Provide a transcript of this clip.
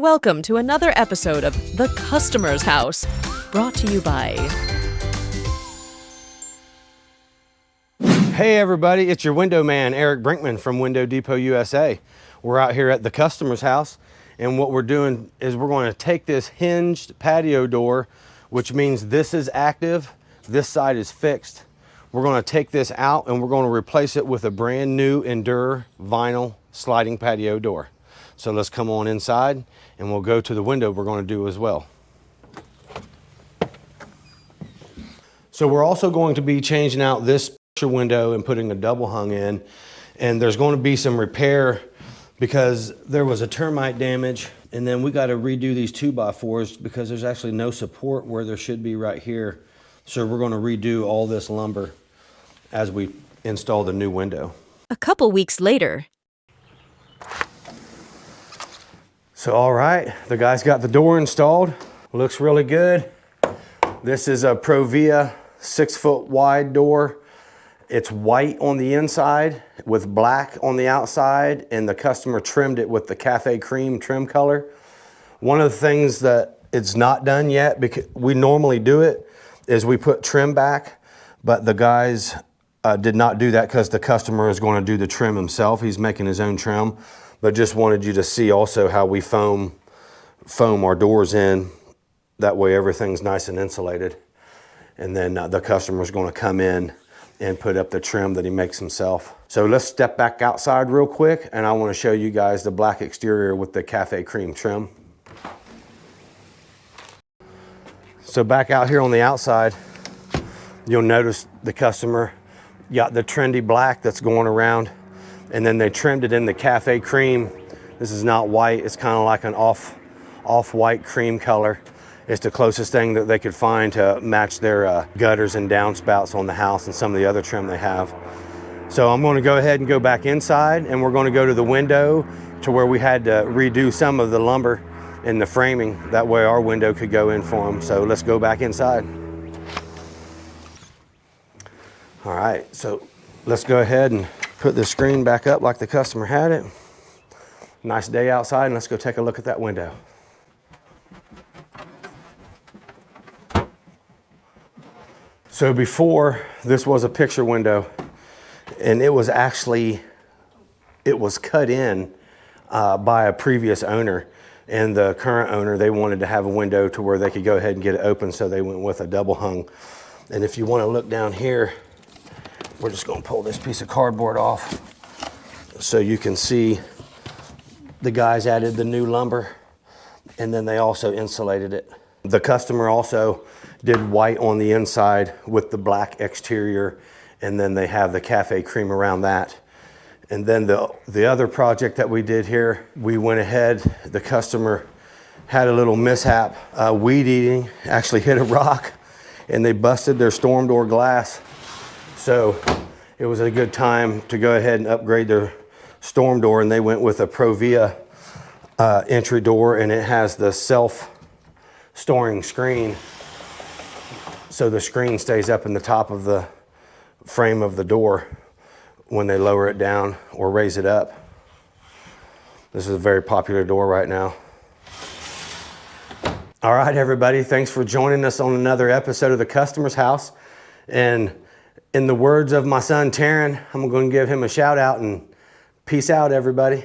Welcome to another episode of The Customer's House, brought to you by... Hey everybody, it's your window man, Eric Brinkman from Window Depot USA. We're out here at the customer's house, and what we're doing is we're going to take this hinged patio door, which means this is active, this side is fixed. We're going to take this out and we're going to replace it with a brand new Endure vinyl sliding patio door. So let's come on inside and we'll go to the window we're going to do as well. So we're also going to be changing out this window and putting a double hung in, and there's going to be some repair because there was a termite damage, and then we got to redo these 2x4s because there's actually no support where there should be right here. So we're going to redo all this lumber as we install the new window. A couple weeks later. So all right, the guys got the door installed. Looks really good. This is a Provia 6-foot wide door. It's white on the inside with black on the outside, and the customer trimmed it with the cafe cream trim color. One of the things that it's not done yet, because we normally do it, is we put trim back, but the guys did not do that because the customer is going to do the trim himself. He's making his own trim, but just wanted you to see also how we foam our doors in. That way everything's nice and insulated. And then the customer's going to come in and put up the trim that he makes himself. So let's step back outside real quick, and I want to show you guys the black exterior with the cafe cream trim. So back out here on the outside, you'll notice the customer got the trendy black that's going around, and then they trimmed it in the cafe cream. This is not white, it's kind of like an off-white cream color. It's the closest thing that they could find to match their gutters and downspouts on the house and some of the other trim they have. So I'm going to go ahead and go back inside, and we're going to go to the window to where we had to redo some of the lumber in the framing. That way our window could go in for them. So let's go back inside. All right, so let's go ahead and put the screen back up like the customer had it. Nice day outside, and let's go take a look at that window. So before, this was a picture window, and it was cut in by a previous owner, and the current owner, they wanted to have a window to where they could go ahead and get it open, so they went with a double hung. And if you want to look down here, we're just going to pull this piece of cardboard off so you can see the guys added the new lumber, and then they also insulated it. The customer also did white on the inside with the black exterior, and then they have the cafe cream around that. And then the other project that we did here, we went ahead, the customer had a little mishap. Weed eating actually hit a rock, and they busted their storm door glass. So it was a good time to go ahead and upgrade their storm door, and they went with a Provia entry door, and it has the self-storing screen. So the screen stays up in the top of the frame of the door when they lower it down or raise it up. This is a very popular door right now. All right, everybody, thanks for joining us on another episode of The Customer's House. And in the words of my son, Taryn, I'm going to give him a shout out, and peace out, everybody.